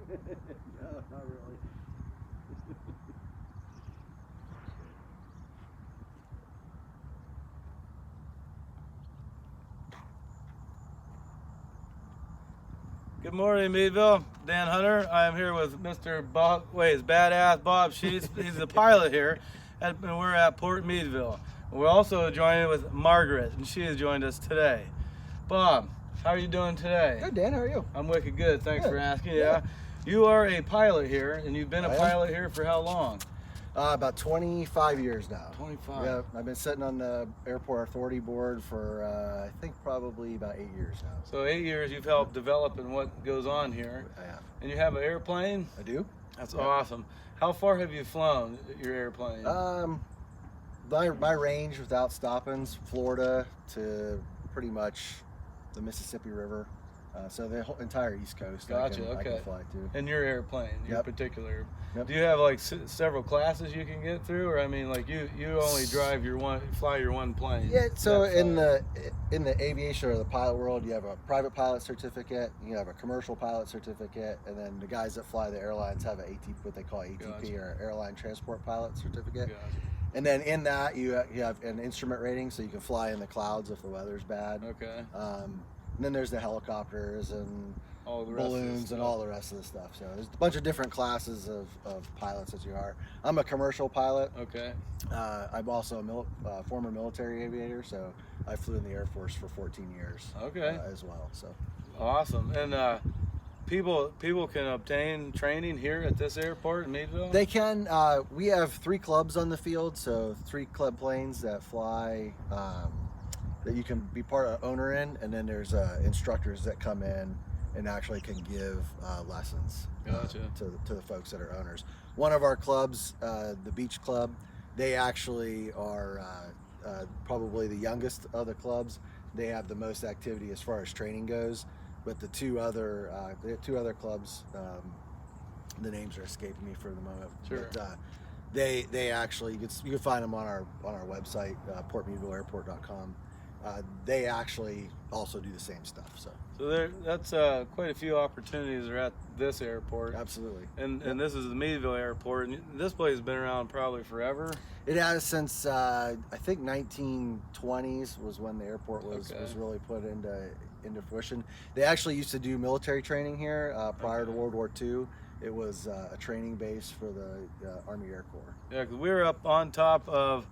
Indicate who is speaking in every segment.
Speaker 1: No, not really.
Speaker 2: Good morning, Meadville. Dan Hunter. I am here with Mr. Bob, his badass Bob Sheets. He's the pilot here, and we're at Port Meadville. We're also joined with Margaret, and she has joined us today. Bob, how are you doing today?
Speaker 1: Good, Dan. How are you?
Speaker 2: I'm wicked good. Thanks
Speaker 1: Good.
Speaker 2: for asking. Yeah. You are a pilot here, and you've been a
Speaker 1: I am.
Speaker 2: pilot here for how long?
Speaker 1: About 25 years now.
Speaker 2: 25.
Speaker 1: Yeah, I've been sitting on the airport authority board for I think probably about 8 years now.
Speaker 2: So 8 years you've helped develop in what goes on here.
Speaker 1: I have.
Speaker 2: And you have an airplane?
Speaker 1: I do.
Speaker 2: That's
Speaker 1: Yeah.
Speaker 2: awesome. How far have you flown your airplane?
Speaker 1: My range without stoppings, Florida to pretty much the Mississippi River. So the whole entire East Coast.
Speaker 2: Gotcha.
Speaker 1: I
Speaker 2: Okay.
Speaker 1: can fly to.
Speaker 2: In your airplane, your
Speaker 1: Yep.
Speaker 2: particular.
Speaker 1: Yep.
Speaker 2: Do you have like several classes you can get through, or I mean, like you only drive fly your one plane?
Speaker 1: Yeah, so
Speaker 2: That's
Speaker 1: in the aviation or the pilot world, you have a private pilot certificate, you have a commercial pilot certificate, and then the guys that fly the airlines have what they call ATP
Speaker 2: Gotcha.
Speaker 1: or Airline Transport Pilot Certificate.
Speaker 2: Gotcha.
Speaker 1: And then in that you have an instrument rating, so you can fly in the clouds if the weather's bad.
Speaker 2: Okay.
Speaker 1: And then there's the helicopters and
Speaker 2: All the rest of the
Speaker 1: balloons and
Speaker 2: stuff.
Speaker 1: all the rest of the stuff. So there's a bunch of different classes of pilots as you are. I'm a commercial pilot.
Speaker 2: Okay.
Speaker 1: I'm also a former military aviator, so I flew in the Air Force for 14 years.
Speaker 2: Okay.
Speaker 1: As well. So
Speaker 2: Awesome. And people can obtain training here at this airport in Meadville?
Speaker 1: they can. We have 3 clubs on the field, so 3 club planes that fly. That you can be part of owner in, and then there's instructors that come in and actually can give lessons
Speaker 2: Gotcha.
Speaker 1: to the folks that are owners. One of our clubs, the Beach Club, they actually are probably the youngest of the clubs. They have the most activity as far as training goes, but the two other clubs, the names are escaping me for the moment.
Speaker 2: Sure.
Speaker 1: But, they actually you can find them on our website, portmeadvilleairport.com. They actually also do the same stuff. So
Speaker 2: that's quite a few opportunities are at this airport.
Speaker 1: absolutely.
Speaker 2: And this is the Meadville Airport, and this place has been around probably forever.
Speaker 1: It has since I think 1920s was when the airport was really put into fruition. They actually used to do military training here prior to World War II. It was a training base for the Army Air Corps.
Speaker 2: Yeah, because we were up on top of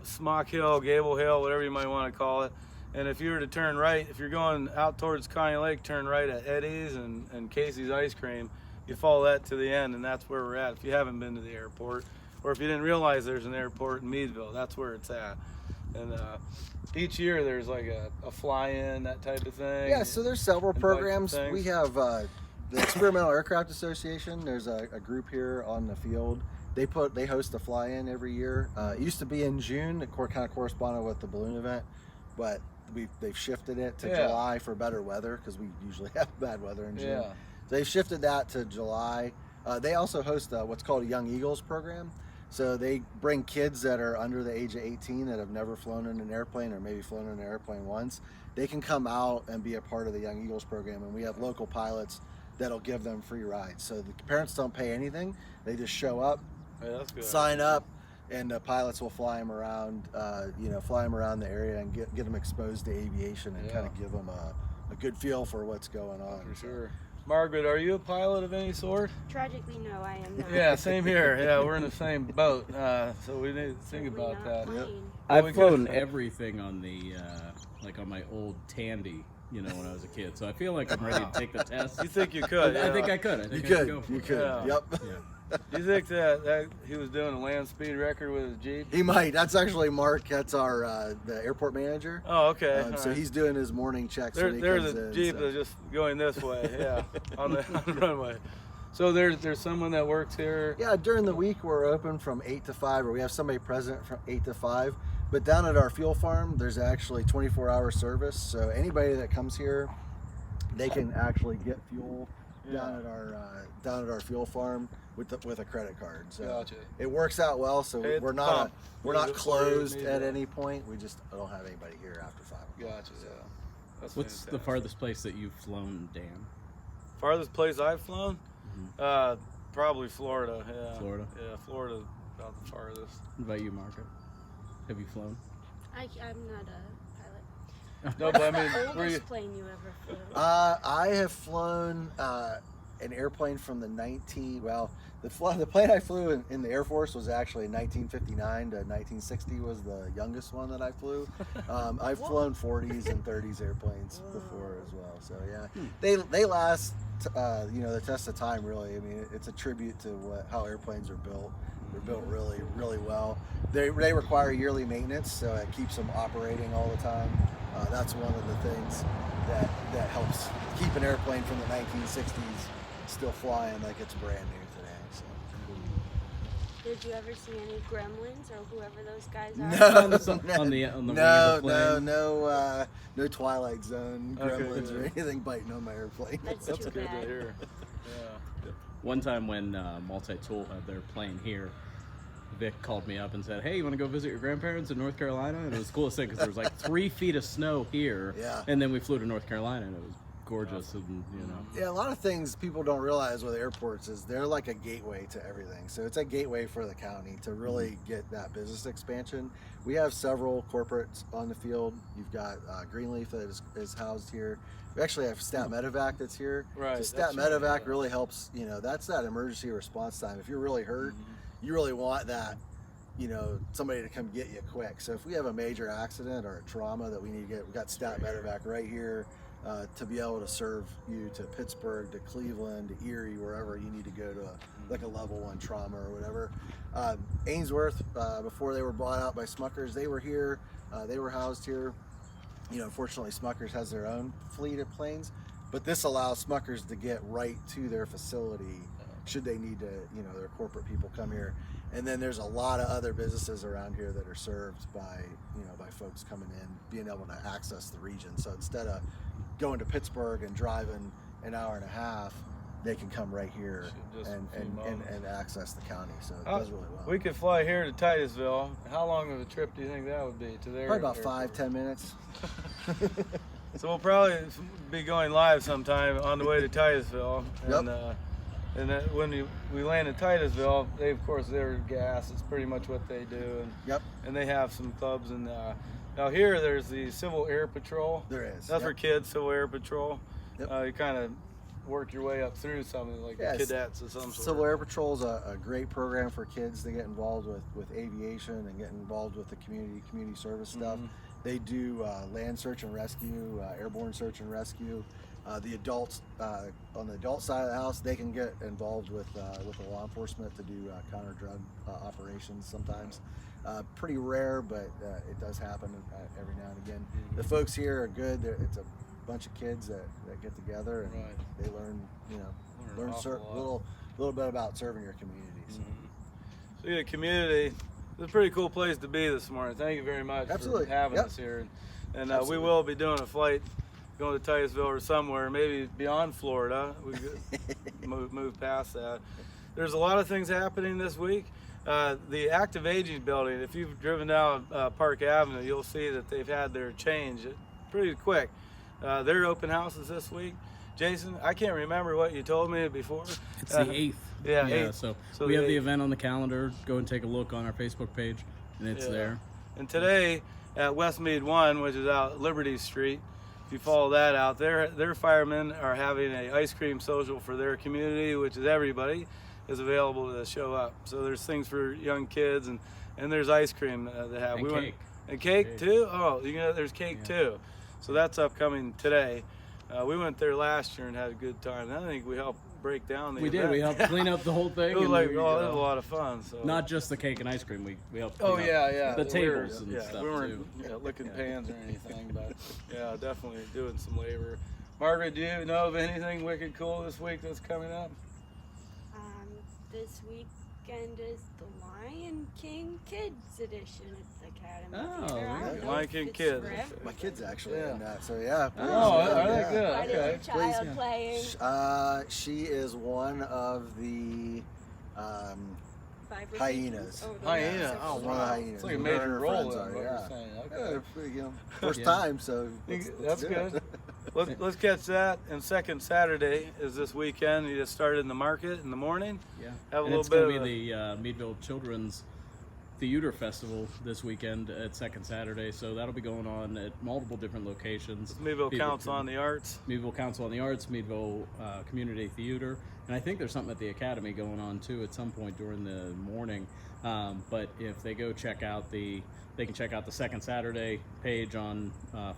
Speaker 2: Smock Hill, Gable Hill, whatever you might want to call it. And if you were to turn right, if you're going out towards Connie Lake, turn right at Eddie's and Casey's Ice Cream. You follow that to the end, and that's where we're at. If you haven't been to the airport, or if you didn't realize there's an airport in Meadville, that's where it's at. And each year there's like a fly-in, that type of thing.
Speaker 1: Yeah, so there's several
Speaker 2: and
Speaker 1: programs.
Speaker 2: things.
Speaker 1: We have the Experimental Aircraft Association. There's a group here on the field. They host a fly-in every year. It used to be in June. It kind of corresponded with the balloon event, but they've shifted it to July for better weather because we usually have bad weather in June.
Speaker 2: Yeah.
Speaker 1: So they've shifted that to July. They also host what's called a Young Eagles program. So they bring kids that are under the age of 18 that have never flown in an airplane or maybe flown in an airplane once. They can come out and be a part of the Young Eagles program, and we have local pilots that'll give them free rides. So the parents don't pay anything. They just show up,
Speaker 2: that's good.
Speaker 1: sign up, and the pilots will fly them around, the area and get them exposed to aviation and kind of give them a good feel for what's going on.
Speaker 2: For sure. Margaret, are you a pilot of any sort?
Speaker 3: Tragically, no, I am not.
Speaker 2: Yeah, same here. Yeah, we're in the same boat, so we need to think about that.
Speaker 1: Yep.
Speaker 4: I've flown everything on the, like on my old Tandy, when I was a kid. So I feel like I'm ready to take the test.
Speaker 2: You think you could?
Speaker 4: I think I could. I
Speaker 1: You
Speaker 4: think I
Speaker 1: could.
Speaker 4: go for
Speaker 1: You
Speaker 4: it.
Speaker 1: could.
Speaker 2: Yeah.
Speaker 1: Yep.
Speaker 4: Yeah.
Speaker 2: Do you think that he was doing a land speed record with his Jeep?
Speaker 1: He might. That's actually Mark. That's our the airport manager.
Speaker 2: Oh, okay.
Speaker 1: So he's doing his morning checks. when he
Speaker 2: There's
Speaker 1: comes
Speaker 2: a
Speaker 1: in,
Speaker 2: Jeep
Speaker 1: so.
Speaker 2: that's just going this way, yeah, on the runway. So there's someone that works here.
Speaker 1: Yeah, during the week we're open from 8 to 5, or we have somebody present from 8 to 5. But down at our fuel farm, there's actually 24-hour service. So anybody that comes here, they can actually get fuel down at our fuel farm with a credit card. So
Speaker 2: Gotcha.
Speaker 1: it works out well. So
Speaker 2: Hey,
Speaker 1: we're
Speaker 2: it's
Speaker 1: not
Speaker 2: pumped.
Speaker 1: we're
Speaker 2: We're
Speaker 1: not
Speaker 2: just
Speaker 1: closed
Speaker 2: worried
Speaker 1: at
Speaker 2: maybe.
Speaker 1: any point. We just don't have anybody here after 5 o'clock.
Speaker 2: Gotcha. Yeah. That's
Speaker 4: What's the
Speaker 2: fantastic.
Speaker 4: farthest place that you've flown, Dan?
Speaker 2: Farthest place I've flown, probably Florida. Yeah.
Speaker 4: Florida?
Speaker 2: Yeah, Florida's about the farthest.
Speaker 4: What about you, Margaret? Have you flown?
Speaker 3: I'm not a pilot.
Speaker 2: No, but I
Speaker 3: What's
Speaker 2: mean,
Speaker 3: the
Speaker 2: were you?
Speaker 3: oldest plane you ever flew?
Speaker 1: I have flown an airplane from the the plane I flew in the Air Force was actually 1959 to 1960 was the youngest one that I flew. I've flown 40s and 30s airplanes before as well. So yeah, they last the test of time really. I mean, it's a tribute to how airplanes are built. They're built really, really well. They require yearly maintenance, so it keeps them operating all the time. That's one of the things that helps keep an airplane from the 1960s still flying like it's brand new today. So.
Speaker 3: Did you ever see any gremlins or whoever those guys are?
Speaker 4: on the wing of the plane?
Speaker 1: No Twilight Zone gremlins or anything biting on my airplane.
Speaker 3: That's
Speaker 2: That's
Speaker 3: too
Speaker 2: good
Speaker 3: bad.
Speaker 2: to hear. Yeah.
Speaker 4: One time when Multi-Tool had their plane here, Vic called me up and said, "Hey, you want to go visit your grandparents in North Carolina?" And it was the coolest thing because there was like 3 feet of snow here, and then we flew to North Carolina and it was gorgeous. And
Speaker 1: Yeah, a lot of things people don't realize with airports is they're like a gateway to everything. So it's a gateway for the county to really get that business expansion. We have several corporates on the field. You've got Greenleaf that is housed here. We actually have Stat Medevac that's here.
Speaker 2: Right.
Speaker 1: So Stat Medevac really helps. That's that emergency response time. If you're really hurt, you really want that. Somebody to come get you quick. So if we have a major accident or a trauma that we need to get, we got Stat Medevac right here. To be able to serve you to Pittsburgh, to Cleveland, to Erie, wherever you need to go to a level 1 trauma or whatever. Ainsworth, before they were bought out by Smuckers, they were here. They were housed here. Unfortunately, Smuckers has their own fleet of planes, but this allows Smuckers to get right to their facility should they need to, their corporate people come here. And then there's a lot of other businesses around here that are served by folks coming in, being able to access the region. So instead of going to Pittsburgh and driving an hour and a half, they can come right here and access the county. So it does really well.
Speaker 2: We could fly here to Titusville. How long of a trip do you think that would be to there?
Speaker 1: Probably about 5-10 minutes.
Speaker 2: So we'll probably be going live sometime on the way to Titusville. And, and then when we land in Titusville, they're gas. It's pretty much what they do. And they have some clubs. And now here, there's the Civil Air Patrol.
Speaker 1: There is.
Speaker 2: That's for kids, Civil Air Patrol.
Speaker 1: Yep.
Speaker 2: You kind of work your way up through something like cadets of some sort.
Speaker 1: Civil Air Patrol is a great program for kids to get involved with aviation and get involved with the community service stuff. They do land search and rescue, airborne search and rescue. The adults, on the adult side of the house, they can get involved with the law enforcement to do counter drug operations sometimes. Pretty rare, but it does happen every now and again. The folks here are good. It's a bunch of kids that get together and they learn, a little bit about serving your community. So.
Speaker 2: So the community, it's a pretty cool place to be this morning. Thank you very much for having us here. And we will be doing a flight going to Titusville or somewhere, maybe beyond Florida. We could move past that. There's a lot of things happening this week. The active aging building, if you've driven down Park Avenue, you'll see that they've had their change pretty quick. Their open houses this week. Jason, I can't remember what you told me before.
Speaker 4: It's the 8th.
Speaker 2: Yeah,
Speaker 4: 8th. So we have the event on the calendar. Go and take a look on our Facebook page, and it's there.
Speaker 2: And today at West Mead 1, which is out Liberty Street, if you follow that out, their firemen are having an ice cream social for their community, which is everybody is available to show up. So there's things for young kids, and there's ice cream they have.
Speaker 4: And cake.
Speaker 2: And cake too? Oh, there's cake too. So that's upcoming today. We went there last year and had a good time. I think we helped break down the event.
Speaker 4: We helped clean up the whole thing.
Speaker 2: It was it was a lot of fun. So
Speaker 4: not just the cake and ice cream. We helped clean up the tables and stuff
Speaker 2: we weren't licking pans or anything, but definitely doing some labor. Margaret, do you know of anything wicked cool this week that's coming up?
Speaker 3: This weekend is the Lion King Kids Edition at the Academy.
Speaker 4: Oh,
Speaker 2: Lion King Kids.
Speaker 1: My kids actually in that, so yeah.
Speaker 2: Oh, are they good?
Speaker 3: What is your child playing?
Speaker 1: She is one of the hyenas.
Speaker 2: Hyena. Oh,
Speaker 1: one of the hyenas.
Speaker 2: It's like a major role.
Speaker 1: Friends are,
Speaker 2: What you're saying. Okay.
Speaker 1: First time, so
Speaker 2: That's good. let's catch that. And second Saturday is this weekend. You just started in the market in the morning.
Speaker 4: Yeah.
Speaker 2: Have a
Speaker 4: and
Speaker 2: little
Speaker 4: it's
Speaker 2: bit
Speaker 4: going
Speaker 2: of
Speaker 4: to be the Meadville Children's Theater Festival this weekend at second Saturday, so that'll be going on at multiple different locations.
Speaker 2: Meadville Council on the Arts.
Speaker 4: Meadville Council on the Arts, Meadville Community Theater, and I think there's something at the Academy going on too at some point during the morning. But if they go check out they can check out the Second Saturday page on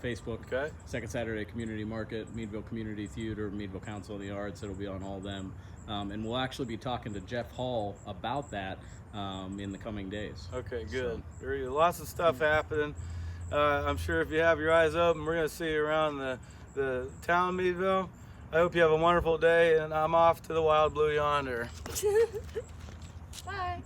Speaker 4: Facebook.
Speaker 2: Okay.
Speaker 4: Second Saturday Community Market, Meadville Community Theater, Meadville Council on the Arts. It'll be on all of them, and we'll actually be talking to Jeff Hall about that in the coming days.
Speaker 2: Okay, good. So, lots of stuff happening. I'm sure if you have your eyes open, we're going to see you around the town of Meadville. I hope you have a wonderful day, and I'm off to the Wild Blue yonder.
Speaker 3: Bye.